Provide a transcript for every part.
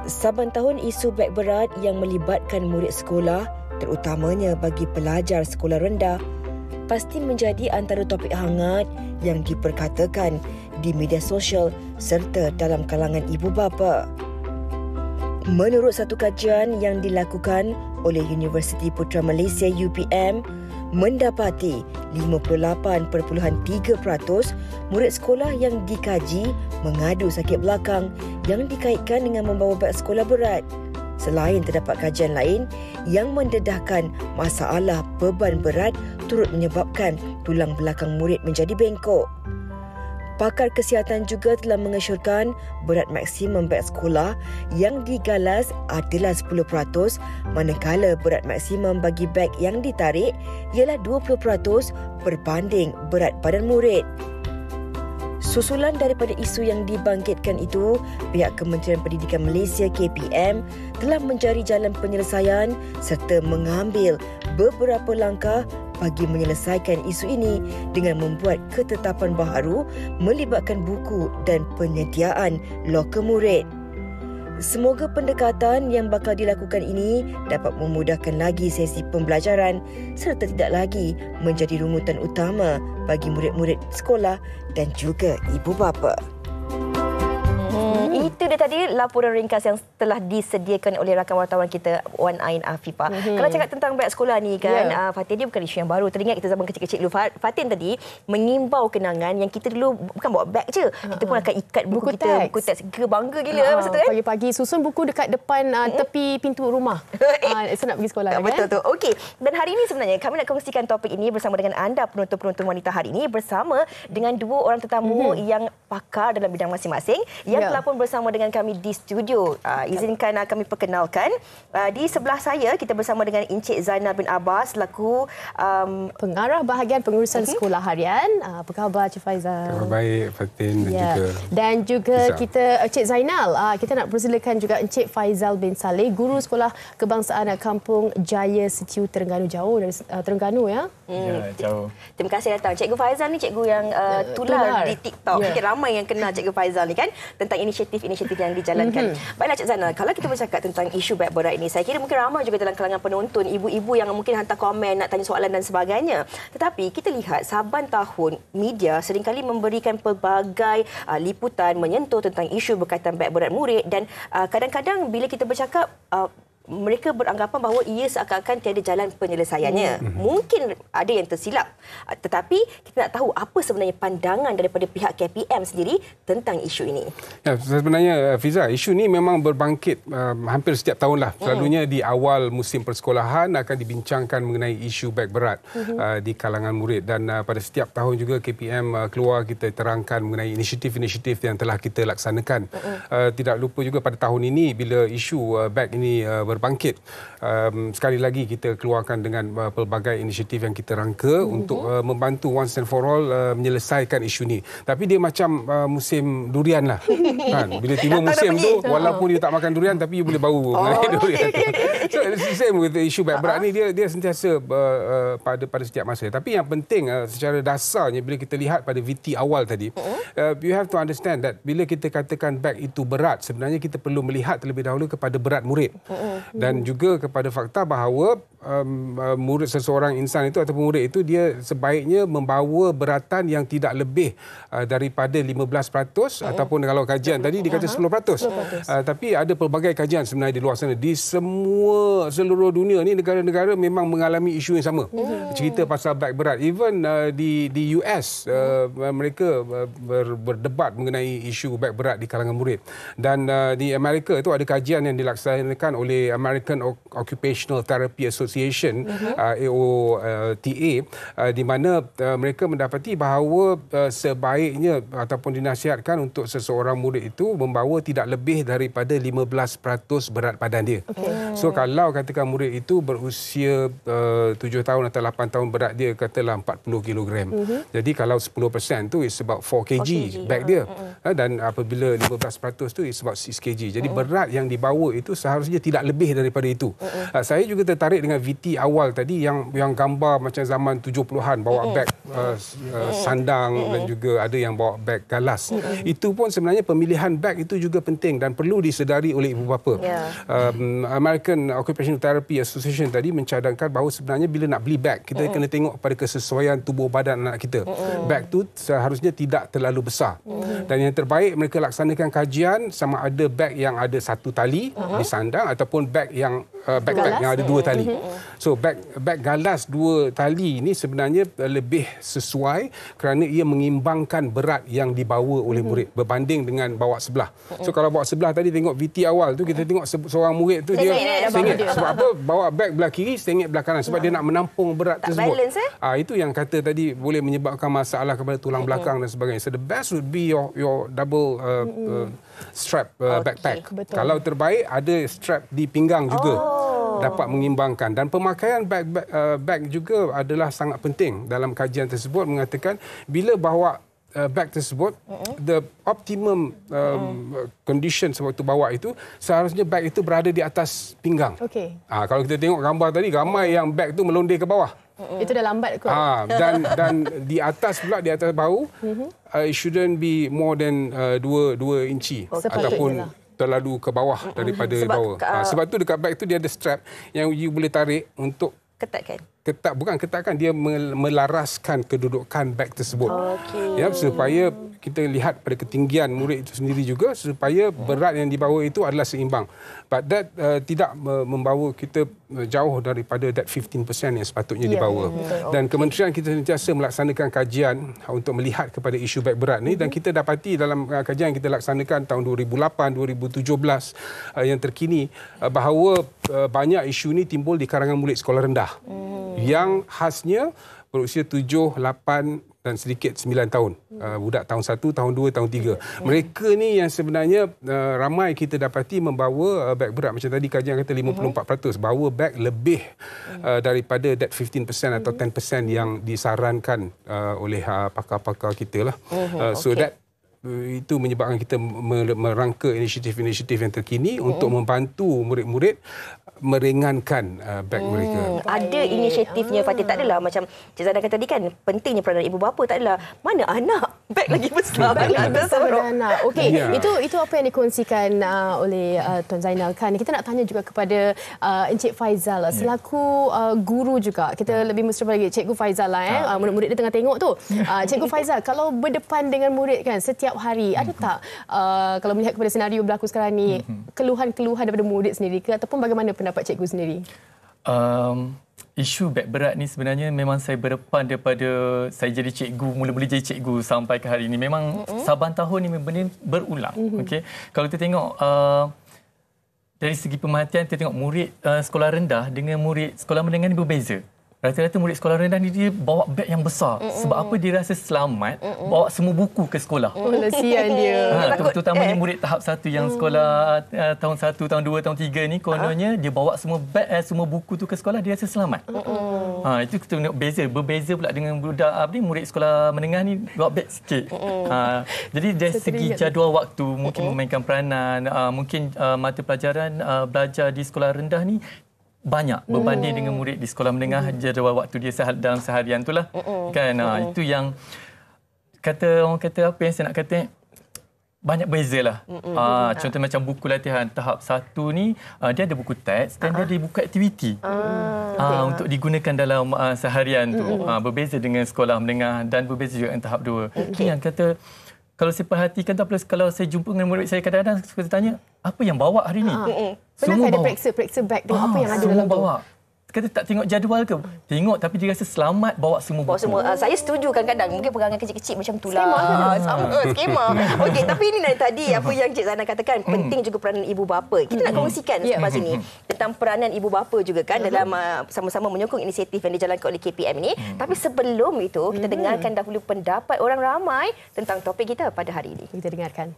Saban tahun isu beg berat yang melibatkan murid sekolah, terutamanya bagi pelajar sekolah rendah, pasti menjadi antara topik hangat yang diperkatakan di media sosial serta dalam kalangan ibu bapa. Menurut satu kajian yang dilakukan oleh Universiti Putra Malaysia UPM, mendapati 58.3% murid sekolah yang dikaji mengadu sakit belakang yang dikaitkan dengan membawa beg sekolah berat. Selain terdapat kajian lain yang mendedahkan masalah beban berat turut menyebabkan tulang belakang murid menjadi bengkok. Pakar kesihatan juga telah mengesyorkan berat maksimum beg sekolah yang digalas adalah 10%, manakala berat maksimum bagi beg yang ditarik ialah 20% berbanding berat badan murid. Susulan daripada isu yang dibangkitkan itu, pihak Kementerian Pendidikan Malaysia KPM telah mencari jalan penyelesaian serta mengambil beberapa langkah bagi menyelesaikan isu ini dengan membuat ketetapan baharu melibatkan buku dan penyediaan loker murid. Semoga pendekatan yang bakal dilakukan ini dapat memudahkan lagi sesi pembelajaran serta tidak lagi menjadi rungutan utama bagi murid-murid sekolah dan juga ibu bapa. Itu dia tadi laporan ringkas yang telah disediakan oleh rakan wartawan kita Wan Ain Afifah. Kalau cakap tentang beg sekolah ni kan, Fatin, dia bukan isu yang baru. Teringat kita zaman kecil-kecil dulu. Fatin tadi mengimbau kenangan yang kita dulu bukan bawa beg je. Kita pun akan ikat buku kita, buku teks. Bangga gila masa tu kan. Pagi-pagi susun buku dekat depan tepi pintu rumah. Senang pergi sekolah. Betul tu. Okey. Dan hari ini sebenarnya kami nak kongsikan topik ini bersama dengan anda penonton-penonton wanita hari ini bersama dengan dua orang tetamu yang pakar dalam bidang masing-masing yang telah pun bersama dengan kami di studio. Izinkan kami perkenalkan. Di sebelah saya kita bersama dengan Encik Zainal bin Abbas selaku pengarah bahagian pengurusan sekolah harian. Apa khabar Cik Faizal? Baik Fatin dan juga kita Cik Zainal. Kita nak persilakan juga Encik Faizal bin Saleh, guru sekolah kebangsaan Kampung Jaya Setiu Terengganu, jauh dari Terengganu ya. Jauh. Terima kasih datang. Cikgu Faizal ni cikgu yang tular di TikTok. Mungkin ramai yang kenal Cikgu Faizal ni kan tentang inisiatif yang dijalankan. Baiklah Cik Zainal, kalau kita bercakap tentang isu beg berat ini, saya kira mungkin ramai juga dalam kalangan penonton, ibu-ibu yang mungkin hantar komen, nak tanya soalan dan sebagainya. Tetapi kita lihat saban tahun media seringkali memberikan pelbagai liputan menyentuh tentang isu berkaitan beg berat murid dan kadang-kadang bila kita bercakap mereka beranggapan bahawa ia seakan-akan tiada jalan penyelesaiannya. Mungkin ada yang tersilap. Tetapi kita nak tahu apa sebenarnya pandangan daripada pihak KPM sendiri tentang isu ini. Ya, sebenarnya Fiza, isu ini memang berbangkit hampir setiap tahun lah. Selalunya di awal musim persekolahan akan dibincangkan mengenai isu beg berat di kalangan murid. Dan pada setiap tahun juga KPM keluar, kita terangkan mengenai inisiatif-inisiatif yang telah kita laksanakan. Tidak lupa juga pada tahun ini bila isu beg ini berbangkit. Sekali lagi kita keluarkan dengan pelbagai inisiatif yang kita rangka untuk membantu once and for all menyelesaikan isu ni. Tapi dia macam musim durian lah. Kan? Bila tiba musim tu, walaupun dia tak makan durian tapi dia boleh bau mengenai durian. So same with isu beg berat ni, dia sentiasa pada setiap masa. Tapi yang penting secara dasarnya bila kita lihat pada VT awal tadi, you have to understand that bila kita katakan beg itu berat, sebenarnya kita perlu melihat terlebih dahulu kepada berat murid. Dan juga kepada fakta bahawa murid seseorang insan itu ataupun murid itu dia sebaiknya membawa beratan yang tidak lebih daripada 15% ataupun kalau kajian tadi dikata 10%. Tapi ada pelbagai kajian sebenarnya di luar sana. Di seluruh dunia ni negara-negara memang mengalami isu yang sama. Cerita pasal beg berat. Even di US mereka berdebat mengenai isu beg berat di kalangan murid. Dan di Amerika itu ada kajian yang dilaksanakan oleh American Occupational Therapy Association AOTA di mana mereka mendapati bahawa sebaiknya ataupun dinasihatkan untuk seseorang murid itu membawa tidak lebih daripada 15% berat badan dia. So kalau katakan murid itu berusia 7 tahun atau 8 tahun, berat dia katalah 40 kilogram. Jadi kalau 10% tu is about 4 kg bag dia. Dan apabila 15% tu is about 6 kg. Jadi berat yang dibawa itu seharusnya tidak lebih daripada itu. Saya juga tertarik dengan VT awal tadi yang gambar macam zaman 70-an bawa beg sandang dan juga ada yang bawa beg galas. Itu pun sebenarnya pemilihan beg itu juga penting dan perlu disedari oleh ibu bapa. American Occupational Therapy Association tadi mencadangkan bahawa sebenarnya bila nak beli beg, kita kena tengok pada kesesuaian tubuh badan anak kita. Beg tu seharusnya tidak terlalu besar. Dan yang terbaik mereka laksanakan kajian sama ada beg yang ada satu tali disandang ataupun beg yang backpack yang ada 2 tali. So beg galas 2 tali ini sebenarnya lebih sesuai kerana ia mengimbangkan berat yang dibawa oleh murid berbanding dengan bawa sebelah. So kalau bawa sebelah tadi tengok VT awal tu kita tengok seorang murid tu dia sengit. Sebab apa? Bawa beg belah kiri, sengit belah kanan sebab dia nak menampung berat tersebut. Itu yang kata tadi boleh menyebabkan masalah kepada tulang belakang dan sebagainya. So the best would be your double strap backpack. Kalau terbaik ada strap di pinggang juga. Dapat mengimbangkan dan pemakaian beg juga adalah sangat penting. Dalam kajian tersebut mengatakan bila bawa beg tersebut the optimum condition sewaktu bawa itu seharusnya beg itu berada di atas pinggang. Kalau kita tengok gambar tadi ramai yang beg tu melondir ke bawah. Itu dah lambat kot. Dan di atas pula, di atas bahu it shouldn't be more than 2 inci ataupun terlalu ke bawah daripada bawah. Sebab tu dekat beg tu dia ada strap yang you boleh tarik untuk ketatkan dia melaraskan kedudukan beg tersebut. Supaya kita lihat pada ketinggian murid itu sendiri juga supaya berat yang dibawa itu adalah seimbang. But that tidak membawa kita jauh daripada that 15% yang sepatutnya dibawa. Dan kementerian kita sentiasa melaksanakan kajian untuk melihat kepada isu beg berat ni dan kita dapati dalam kajian yang kita laksanakan tahun 2008, 2017 yang terkini bahawa banyak isu ni timbul di kalangan murid sekolah rendah. Yang khasnya berusia 7, 8 dan sedikit 9 tahun. Budak tahun 1, tahun 2, tahun 3. Mereka ni yang sebenarnya ramai kita dapati membawa beg berat. Macam tadi kajian kata 54%. Bawa beg lebih daripada that 15% atau 10% yang disarankan oleh pakar-pakar kita lah. So that itu menyebabkan kita merangka inisiatif-inisiatif yang terkini untuk membantu murid-murid meringankan beg mereka. Ada inisiatifnya, Fatih. Tak adalah macam Cik Zana kata tadi kan, pentingnya peranan ibu bapa. Tak adalah mana anak beg lagi besar. Itu apa yang dikongsikan oleh Tuan Zainal kan. Kita nak tanya juga kepada Encik Faizal selaku guru juga. Kita lebih mesra lagi Cikgu Faizal lah. Murid-murid dia tengah tengok tu. Cikgu Faizal, kalau berdepan dengan murid kan setiap hari, ada tak kalau melihat kepada senario berlaku sekarang ni keluhan-keluhan daripada murid sendiri ke ataupun bagaimana pendapat cikgu sendiri? Isu beg berat ni sebenarnya memang saya berdepan daripada saya jadi cikgu, mula-mula jadi cikgu sampai ke hari ini. Memang saban tahun ni benda berulang. Kalau kita tengok dari segi pemerhatian, kita tengok murid sekolah rendah dengan murid sekolah menengah ni berbeza. Rata-rata murid sekolah rendah ni dia bawa beg yang besar. Sebab apa? Dia rasa selamat bawa semua buku ke sekolah. Kesian dia. Terutamanya murid tahap 1 yang sekolah tahun 1, tahun 2, tahun 3 ni kononnya dia bawa semua beg, semua buku tu ke sekolah, dia rasa selamat. Itu kita tengok berbeza pula dengan budak murid sekolah menengah ni bawa beg sikit. Jadi dari segi jadual waktu mungkin memainkan peranan, mungkin mata pelajaran belajar di sekolah rendah ni banyak berbanding dengan murid di sekolah menengah, jadual waktu dia dalam seharian itulah kan. Itu yang orang kata apa yang saya nak kata, banyak bezalah. Contoh macam buku latihan tahap 1 ni dia ada buku teks dan dia ada buku aktiviti untuk digunakan dalam seharian tu. Berbeza dengan sekolah menengah dan berbeza juga dengan tahap 2. Itu yang kata kalau saya perhatikan, kalau saya jumpa dengan murid saya, kadang-kadang saya tanya, apa yang bawa hari ni? Semua ada periksa beg tengok apa yang ada dalam tu. Kata tak tengok jadual ke? Tengok, tapi dia rasa selamat bawa semua buku. Saya setuju kadang-kadang. Mungkin perangan kecil-kecil macam tu lah. Skema. Okey, tapi ini dari tadi apa yang Cik Zana katakan, penting juga peranan ibu bapa. Kita nak kongsikan selepas ini tentang peranan ibu bapa juga kan dalam sama-sama menyokong inisiatif yang dijalankan oleh KPM ini. Tapi sebelum itu, kita dengarkan dahulu pendapat orang ramai tentang topik kita pada hari ini. Kita dengarkan.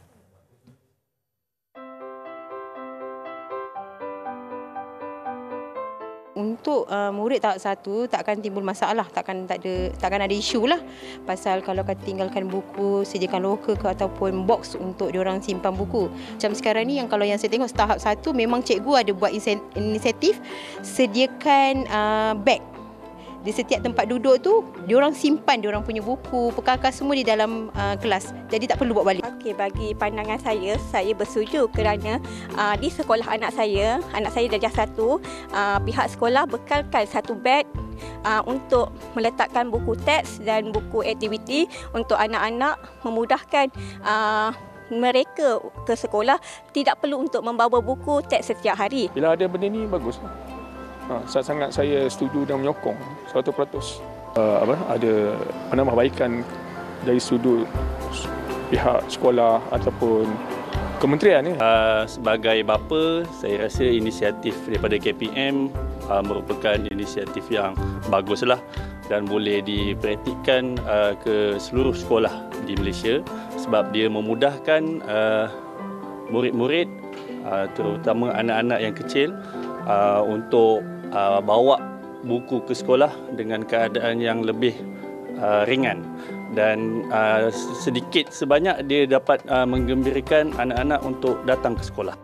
untuk murid tahap 1 takkan timbul masalah, takkan ada isu lah. Pasal kalau kata tinggalkan buku, sediakan loker ke ataupun box untuk diorang simpan buku. Macam sekarang ni kalau yang saya tengok tahap 1 memang cikgu ada buat inisiatif sediakan beg. Di setiap tempat duduk tu, diorang simpan diorang punya buku, perkakas semua di dalam kelas. Jadi tak perlu bawa balik. Okey, bagi pandangan saya bersetuju kerana di sekolah anak saya darjah 1, pihak sekolah bekalkan satu beg untuk meletakkan buku teks dan buku aktiviti untuk anak-anak, memudahkan mereka ke sekolah tidak perlu untuk membawa buku teks setiap hari. Bila ada benda ni bagus. Sangat saya setuju dan menyokong 100%. Ada penambahbaikan dari sudut pihak sekolah ataupun kementerian ni. Sebagai bapa, saya rasa inisiatif daripada KPM merupakan inisiatif yang baguslah dan boleh dipraktikkan ke seluruh sekolah di Malaysia sebab dia memudahkan murid-murid terutama anak-anak yang kecil untuk bawa buku ke sekolah dengan keadaan yang lebih ringan dan sedikit sebanyak dia dapat menggembirakan anak-anak untuk datang ke sekolah.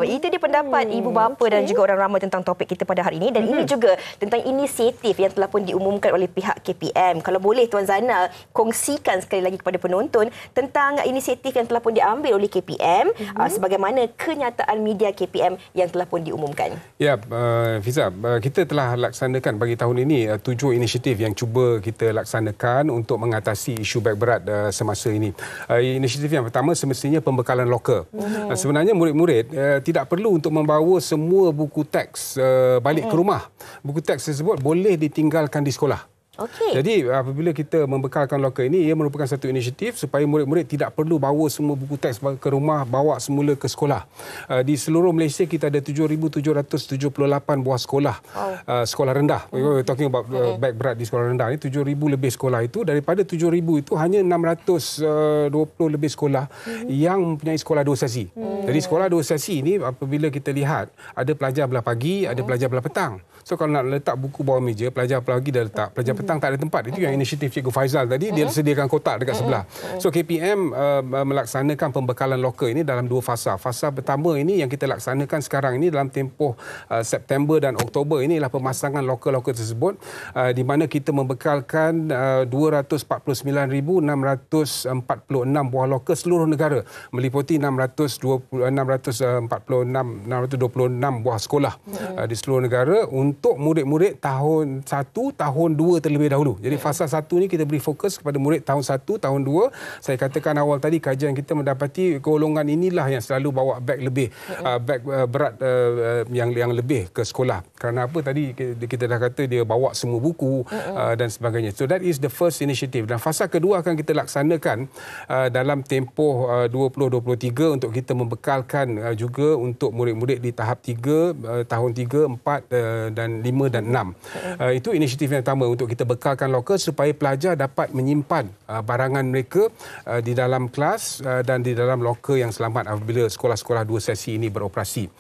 Itu dia pendapat ibu bapa dan juga orang ramai tentang topik kita pada hari ini. Dan ini juga tentang inisiatif yang telah pun diumumkan oleh pihak KPM. Kalau boleh Tuan Zanal kongsikan sekali lagi kepada penonton tentang inisiatif yang telah pun diambil oleh KPM, sebagaimana kenyataan media KPM yang telah pun diumumkan. Ya, Fiza, kita telah laksanakan bagi tahun ini 7 inisiatif yang cuba kita laksanakan untuk mengatasi isu beg berat semasa ini. Inisiatif yang pertama semestinya pembekalan loker. Sebenarnya murid-murid tidak perlu untuk membawa semua buku teks balik ke rumah. Buku teks tersebut boleh ditinggalkan di sekolah. Jadi apabila kita membekalkan loker ini, ia merupakan satu inisiatif supaya murid-murid tidak perlu bawa semua buku teks ke rumah, bawa semula ke sekolah. Di seluruh Malaysia kita ada 7,778 buah sekolah. Sekolah rendah. We're talking about beg berat di sekolah rendah ni 7,000 lebih sekolah itu. Daripada 7,000 itu hanya 620 lebih sekolah yang mempunyai sekolah dua sesi. Jadi sekolah dua sesi ini apabila kita lihat ada pelajar belah pagi, ada pelajar belah petang. So kalau nak letak buku bawah meja, pelajar pagi dah letak, pelajar petang tak ada tempat. Itu yang inisiatif Cikgu Faizal tadi, dia sediakan kotak dekat sebelah. So KPM melaksanakan pembekalan loker ini dalam 2 fasa. Fasa pertama ini yang kita laksanakan sekarang ini dalam tempoh September dan Oktober, inilah pemasangan loker-loker tersebut, di mana kita membekalkan 249,646 buah loker seluruh negara, meliputi 626 buah sekolah di seluruh negara untuk murid-murid tahun 1, tahun 2 terlebih dahulu. Jadi fasa 1 ni kita beri fokus kepada murid tahun 1, tahun 2. Saya katakan awal tadi, kajian kita mendapati golongan inilah yang selalu bawa beg lebih, beg berat yang lebih ke sekolah. Kerana apa tadi kita dah kata dia bawa semua buku dan sebagainya. So that is the first initiative. Dan fasa kedua akan kita laksanakan dalam tempoh 2023 untuk kita membekalkan juga untuk murid-murid di tahap 3, tahun 3, 4 dan 5 dan 6. Itu inisiatif yang pertama untuk kita bekalkan loker supaya pelajar dapat menyimpan barangan mereka di dalam kelas dan di dalam loker yang selamat apabila sekolah-sekolah dua sesi ini beroperasi.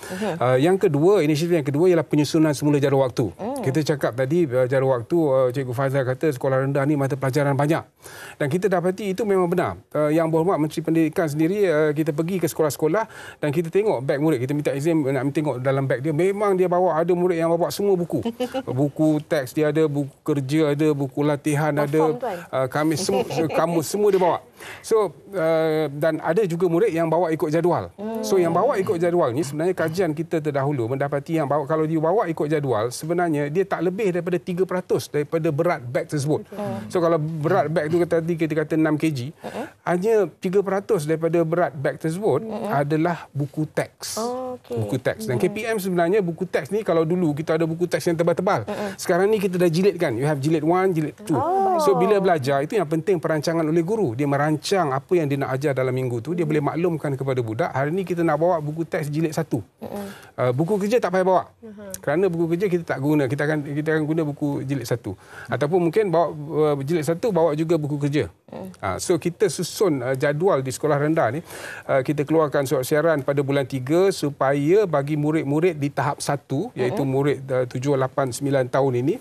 Yang kedua, inisiatif yang kedua ialah penyusunan semula jadual waktu. Kita cakap tadi jadual waktu, Cikgu Faizal kata sekolah rendah ni mata pelajaran banyak. Dan kita dapati itu memang benar. Yang berhormat Menteri Pendidikan sendiri, kita pergi ke sekolah-sekolah dan kita tengok beg murid. Kita minta izin nak tengok dalam beg dia. Memang dia bawa, ada murid yang bawa semua buku. Buku teks dia ada, buku kerja ada, buku latihan ada, kamus semua dia bawa. So dan ada juga murid yang bawa ikut jadual. So yang bawa ikut jadual ni sebenarnya kajian kita terdahulu mendapati yang bawa, kalau dia bawa ikut jadual sebenarnya dia tak lebih daripada 3% daripada berat beg tersebut. So kalau berat beg tu tadi kita kata 6 kg, hanya 3% daripada berat beg tersebut adalah buku teks. Buku teks. Dan KPM sebenarnya buku teks ni, kalau dulu kita ada buku teks yang tebal-tebal. Sekarang ni kita dah jilidkan. You have jilid 1, jilid 2. So bila belajar itu yang penting perancangan oleh guru. Dia merancang merancang apa yang dia nak ajar dalam minggu tu, dia boleh maklumkan kepada budak, hari ni kita nak bawa buku teks jilid 1. Buku kerja tak payah bawa. Kerana buku kerja kita tak guna, kita akan guna buku jilid 1. Ataupun mungkin bawa jilid 1, bawa juga buku kerja. So kita susun jadual di sekolah rendah ni, kita keluarkan surat siaran pada bulan 3 supaya bagi murid-murid di tahap 1, iaitu murid 7, 8, 9 tahun ini,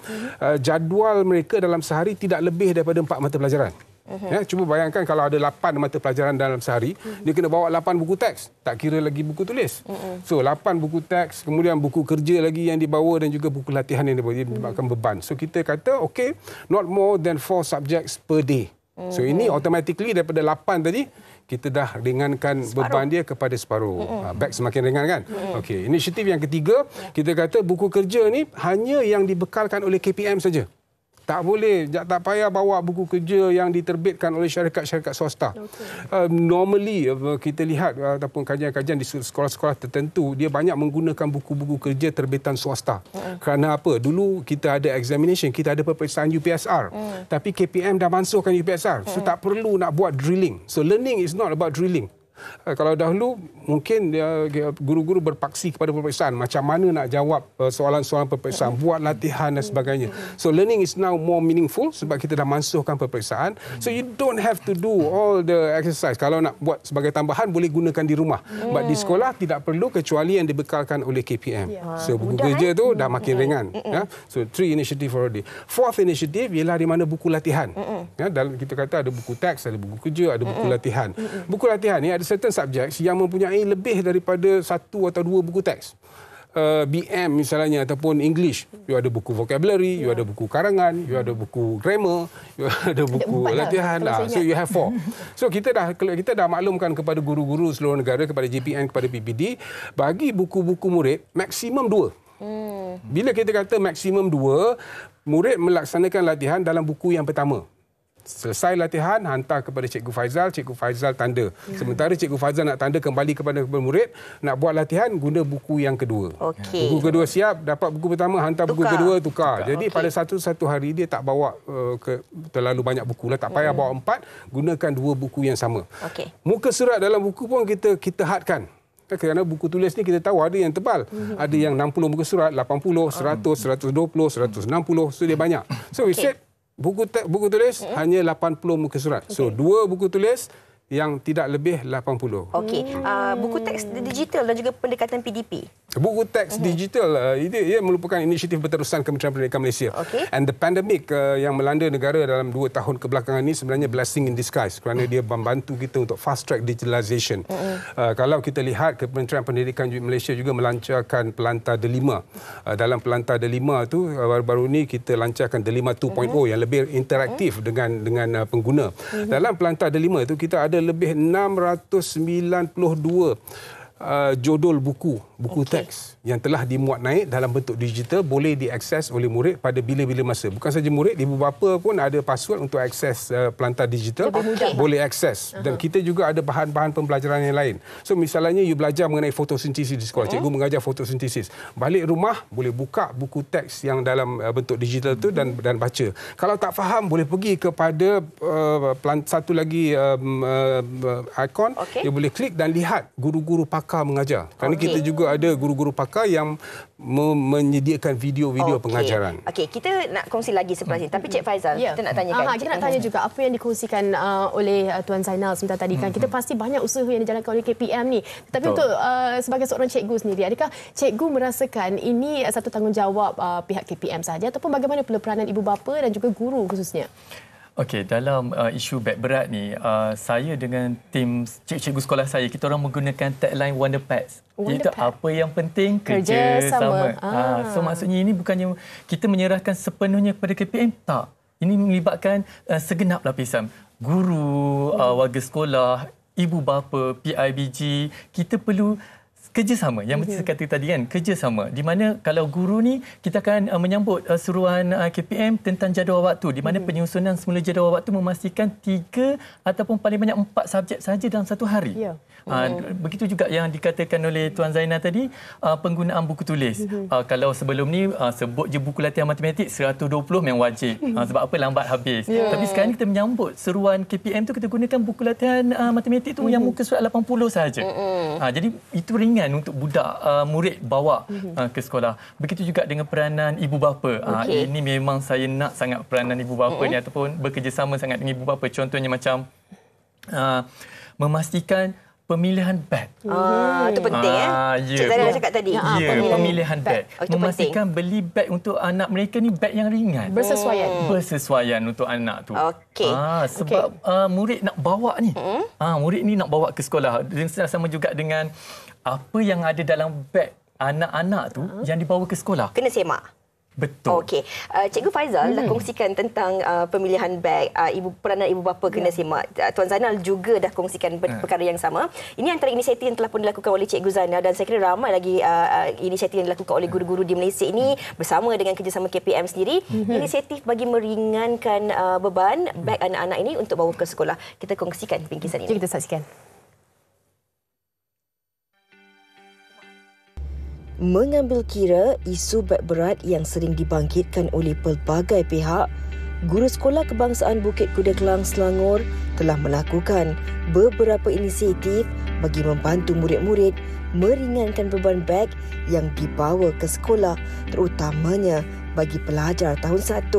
jadual mereka dalam sehari tidak lebih daripada 4 mata pelajaran. Ya, cuba bayangkan kalau ada 8 mata pelajaran dalam sehari, dia kena bawa 8 buku teks, tak kira lagi buku tulis. So 8 buku teks, kemudian buku kerja lagi yang dibawa dan juga buku latihan yang dibawa, dia menyebabkan beban. So kita kata okay, not more than 4 subjects per day. So ini automatically daripada 8 tadi, kita dah ringankan beban dia kepada separuh. Back semakin ringan kan? Okey, inisiatif yang ketiga, kita kata buku kerja ni hanya yang dibekalkan oleh KPM saja. Tak boleh, tak payah bawa buku kerja yang diterbitkan oleh syarikat-syarikat swasta. Normally, kita lihat ataupun kajian-kajian di sekolah-sekolah tertentu, dia banyak menggunakan buku-buku kerja terbitan swasta. Kerana apa? Dulu kita ada examination, kita ada peperiksaan UPSR. Tapi KPM dah mansuhkan UPSR. So tak perlu nak buat drilling. So learning is not about drilling. Kalau dahulu mungkin guru-guru berpaksi kepada peperiksaan macam mana nak jawab soalan-soalan peperiksaan, buat latihan dan sebagainya. So learning is now more meaningful sebab kita dah mansuhkan peperiksaan. So you don't have to do all the exercise. Kalau nak buat sebagai tambahan boleh gunakan di rumah. But di sekolah tidak perlu kecuali yang dibekalkan oleh KPM. So buku kerja tu dah makin ringan. So 3 initiative already. 4th initiative ialah di mana buku latihan. Dalam kita kata ada buku teks, ada buku kerja, ada buku latihan. Buku latihan ni ada certain subjects yang mempunyai lebih daripada 1 atau 2 buku teks. BM misalnya ataupun English, you ada buku vocabulary, you ada buku karangan, you ada buku grammar, you ada buku latihan. So you have 4. So kita dah maklumkan kepada guru-guru seluruh negara, kepada JPN, kepada PPD, bagi buku-buku murid maksimum 2. Bila kita kata maksimum 2, murid melaksanakan latihan dalam buku yang pertama. Selesai latihan, hantar kepada Cikgu Faizal tanda. Sementara Cikgu Faizal nak tanda kembali kepada murid, nak buat latihan, guna buku yang kedua. Buku kedua siap, dapat buku pertama, hantar buku kedua, tukar. Jadi pada satu hari dia tak bawa terlalu banyak buku lah. Tak payah bawa 4, gunakan 2 buku yang sama. Muka surat dalam buku pun kita hadkan. Kerana buku tulis ni kita tahu ada yang tebal. Ada yang 60 muka surat, 80, 100, 120, 160. So dia banyak. So we said, buku tulis hanya 80 muka surat. So 2 buku tulis yang tidak lebih 80. Buku teks digital dan juga pendekatan PDP. Buku teks digital ia merupakan inisiatif berterusan Kementerian Pendidikan Malaysia. And the pandemic yang melanda negara dalam 2 tahun kebelakangan ini sebenarnya blessing in disguise kerana dia membantu kita untuk fast track digitalization. Kalau kita lihat, Kementerian Pendidikan Malaysia juga melancarkan Pelantar Delima. Dalam Pelantar Delima tu baru-baru ni kita lancarkan Delima 2.0 yang lebih interaktif dengan pengguna. Dalam Pelantar Delima itu kita ada lebih 692 judul buku teks yang telah dimuat naik dalam bentuk digital, boleh diakses oleh murid pada bila-bila masa. Bukan saja murid, ibu bapa pun ada password untuk akses Pelantar digital, boleh akses. Dan kita juga ada bahan-bahan pembelajaran yang lain. So misalnya you belajar mengenai fotosintesis di sekolah, cikgu mengajar fotosintesis. Balik rumah boleh buka buku teks yang dalam bentuk digital tu dan baca. Kalau tak faham boleh pergi kepada satu lagi ikon, dia boleh klik dan lihat guru-guru pakar mengajar. Kerana kita juga ada guru-guru pakar yang menyediakan video-video pengajaran. Kita nak kongsi lagi sebelah sini. Tapi Cik Faizal, kita nak tanyakan. Kita nak tanya juga apa yang dikongsikan oleh Tuan Zainal sebentar tadi kan. Kita pasti banyak usaha yang dijalankan oleh KPM ni. Tapi untuk sebagai seorang cikgu sendiri, adakah cikgu merasakan ini satu tanggungjawab pihak KPM sahaja ataupun bagaimana peranan ibu bapa dan juga guru khususnya? Dalam isu beg berat ni, saya dengan tim cikgu sekolah saya, kita orang menggunakan tagline Wonder Pets. Iaitu apa yang penting, kerja sama. So maksudnya ini bukannya kita menyerahkan sepenuhnya kepada KPM, tak. Ini melibatkan segenap lapisan. Guru, warga sekolah, ibu bapa, PIBG, kita perlu kerjasama. Yang saya kata tadi kan, kerjasama. Di mana kalau guru ni, kita akan menyambut suruhan KPM tentang jadual waktu. Di mana penyusunan semula jadual waktu memastikan 3 ataupun paling banyak 4 subjek sahaja dalam satu hari. Begitu juga yang dikatakan oleh Tuan Zainal tadi, penggunaan buku tulis. Kalau sebelum ni sebut je buku latihan matematik 120 memang wajib. Sebab apa, lambat habis. Tapi sekarang kita menyambut seruan KPM tu, kita gunakan buku latihan matematik tu yang muka surat 80 sahaja. Jadi itu ringan untuk budak murid bawa ke sekolah. Begitu juga dengan peranan ibu bapa. Ini memang saya nak sangat peranan ibu bapa ni, ataupun bekerjasama sangat dengan ibu bapa. Contohnya macam memastikan pemilihan beg. Itu penting Cik Zara dah cakap tadi. Pemilihan beg. Memastikan beli beg untuk anak mereka ni beg yang ringan. Bersesuaian untuk anak tu. Sebab murid nak bawa ni. Murid ni nak bawa ke sekolah. Sama juga dengan apa yang ada dalam beg anak-anak tu yang dibawa ke sekolah. Kena semak. Betul. Okey. Cikgu Faizal dah kongsikan tentang pemilihan beg, peranan ibu bapa kena semak. Tuan Zainal juga dah kongsikan perkara yang sama. Ini antara inisiatif yang telah pun dilakukan oleh Cikgu Zainal, dan saya kira ramai lagi inisiatif yang dilakukan oleh guru-guru di Malaysia ini bersama dengan kerjasama KPM sendiri. Inisiatif bagi meringankan beban beg anak-anak ini untuk bawa ke sekolah. Kita kongsikan bingkisan ini. Jom kita saksikan. Mengambil kira isu beg berat yang sering dibangkitkan oleh pelbagai pihak, Guru Sekolah Kebangsaan Bukit Kuda Klang, Selangor telah melakukan beberapa inisiatif bagi membantu murid-murid meringankan beban beg yang dibawa ke sekolah, terutamanya bagi pelajar tahun 1.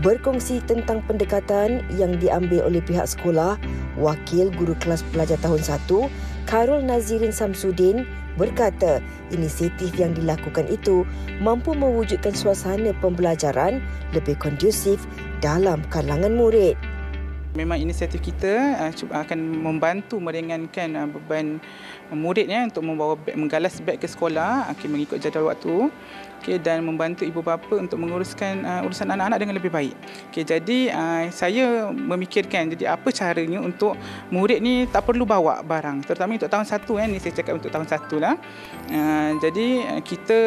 Berkongsi tentang pendekatan yang diambil oleh pihak sekolah, Wakil Guru Kelas Pelajar tahun 1, Khairul Nazirin Samsudin berkata inisiatif yang dilakukan itu mampu mewujudkan suasana pembelajaran lebih kondusif dalam kalangan murid. Memang inisiatif kita akan membantu meringankan beban muridnya untuk membawa beg, menggalas beg ke sekolah mengikut jadual waktu, dan membantu ibu bapa untuk menguruskan urusan anak-anak dengan lebih baik. Jadi saya memikirkan jadi apa caranya untuk murid ni tak perlu bawa barang, terutama untuk tahun 1 ni saya cakap untuk tahun 1 lah. Jadi kita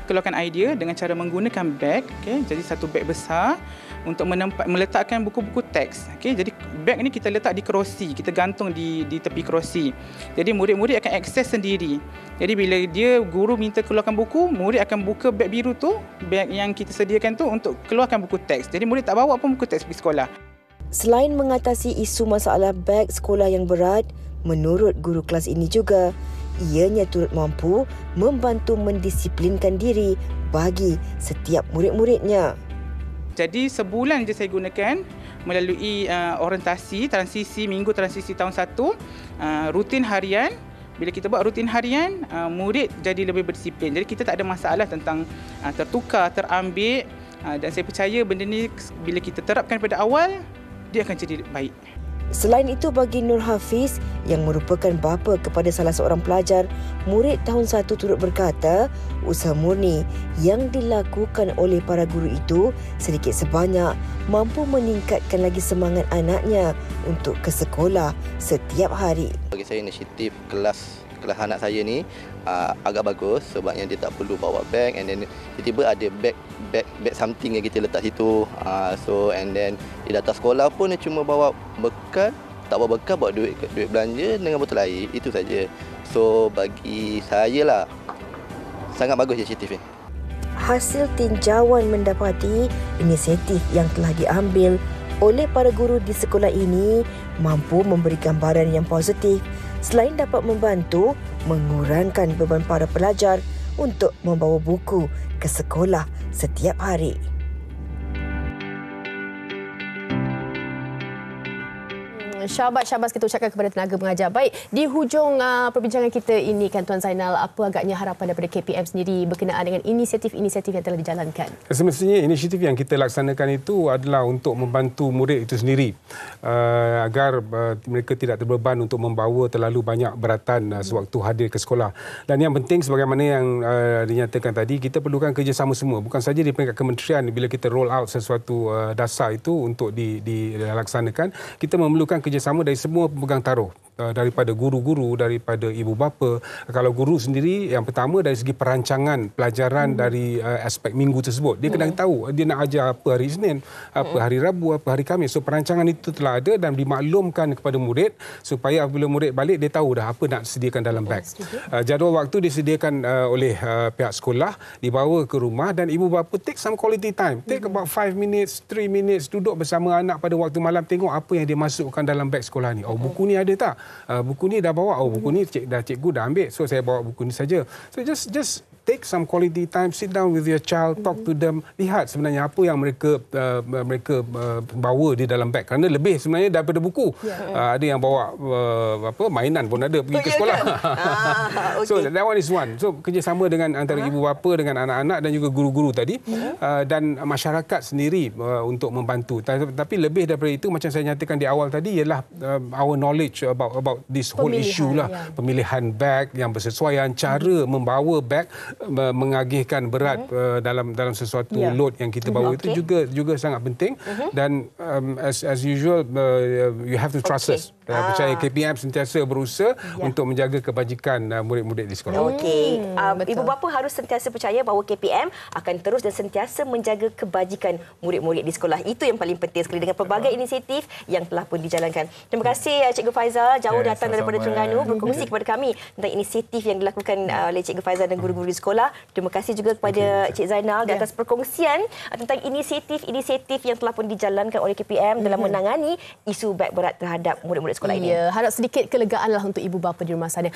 keluarkan idea dengan cara menggunakan beg, jadi satu beg besar untuk meletakkan buku-buku teks. Jadi beg ni kita letak di kerusi, kita gantung di tepi kerusi. Jadi murid-murid akan akses sendiri. Jadi bila guru minta keluarkan buku, murid akan buka beg biru tu, beg yang kita sediakan tu untuk keluarkan buku teks. Jadi murid tak bawa pun buku teks pergi sekolah. Selain mengatasi isu masalah beg sekolah yang berat, menurut guru kelas ini juga, ianya turut mampu membantu mendisiplinkan diri bagi setiap murid-muridnya. Jadi sebulan je saya gunakan melalui orientasi, minggu transisi tahun 1, rutin harian. Bila kita buat rutin harian, murid jadi lebih berdisiplin. Jadi kita tak ada masalah tentang tertukar, terambil, dan saya percaya benda ni bila kita terapkan pada awal, dia akan jadi baik. Selain itu, bagi Nur Hafiz yang merupakan bapa kepada salah seorang pelajar, murid tahun 1 turut berkata usaha murni yang dilakukan oleh para guru itu sedikit sebanyak mampu meningkatkan lagi semangat anaknya untuk ke sekolah setiap hari. Bagi saya inisiatif kelas anak saya ni agak bagus sebabnya dia tak perlu bawa beg, and then tiba-tiba ada beg something yang kita letak situ. And then dia datang sekolah pun dia cuma bawa bekal, tak bawa bekal, bawa duit belanja dengan botol air, itu saja. So bagi saya lah sangat bagus inisiatif ni. Hasil tinjauan mendapati inisiatif yang telah diambil oleh para guru di sekolah ini mampu memberi gambaran yang positif selain dapat membantu mengurangkan beban para pelajar untuk membawa buku ke sekolah setiap hari. Syabas kita ucapkan kepada tenaga pengajar. Baik, di hujung perbincangan kita ini kan Tuan Zainal, apa agaknya harapan daripada KPM sendiri berkenaan dengan inisiatif-inisiatif yang telah dijalankan? Semestinya inisiatif yang kita laksanakan itu adalah untuk membantu murid itu sendiri agar mereka tidak terbeban untuk membawa terlalu banyak beratan sewaktu hadir ke sekolah. Dan yang penting sebagaimana yang dinyatakan tadi, kita perlukan kerjasama semua, bukan saja di peringkat kementerian. Bila kita roll out sesuatu dasar itu untuk dilaksanakan, kita memerlukan kerjasama dari semua pemegang taruh, daripada guru-guru, daripada ibu bapa. Kalau guru sendiri, yang pertama dari segi perancangan pelajaran dari aspek minggu tersebut. Dia kena tahu dia nak ajar apa hari Isnin, apa hari Rabu, apa hari Khamis. So perancangan itu telah ada dan dimaklumkan kepada murid supaya apabila murid balik dia tahu dah apa nak disediakan dalam beg. Jadual waktu disediakan oleh pihak sekolah, dibawa ke rumah dan ibu bapa take some quality time. Take about 5 minutes, 3 minutes, duduk bersama anak pada waktu malam, tengok apa yang dia masukkan dalam beg sekolah ni. Oh, buku ni ada tak? Buku ni dah bawa. Oh, buku ni cikgu dah ambil. So saya bawa buku ni saja. So just take some quality time, sit down with your child, talk to them, lihat sebenarnya apa yang mereka bawa di dalam beg. Kerana lebih sebenarnya daripada buku. Ada yang bawa mainan pun ada pergi ke sekolah. So that one is one. So kerjasama dengan antara ibu bapa dengan anak-anak dan juga guru-guru tadi dan masyarakat sendiri untuk membantu. Tapi lebih daripada itu, macam saya nyatakan di awal tadi, ialah our knowledge about this whole issue lah. Pemilihan beg yang bersesuaian, cara membawa beg mengagihkan berat dalam sesuatu load yang kita bawa itu juga sangat penting. Dan as usual, you have to trust us. Percaya KPM sentiasa berusaha untuk menjaga kebajikan murid-murid di sekolah. Okey. Ibu bapa harus sentiasa percaya bahawa KPM akan terus dan sentiasa menjaga kebajikan murid-murid di sekolah. Itu yang paling penting sekali dengan pelbagai inisiatif yang telah pun dijalankan. Terima kasih Cikgu Faizal, jauh datang daripada Terengganu berkongsi kepada kami tentang inisiatif yang dilakukan oleh Cikgu Faizal dan guru-guru di sekolah. Terima kasih juga kepada Cik Zainal di atas perkongsian tentang inisiatif-inisiatif yang telah pun dijalankan oleh KPM dalam menangani isu beg berat terhadap murid-murid sekolah ini. Harap sedikit kelegaan lah untuk ibu bapa di rumah sana.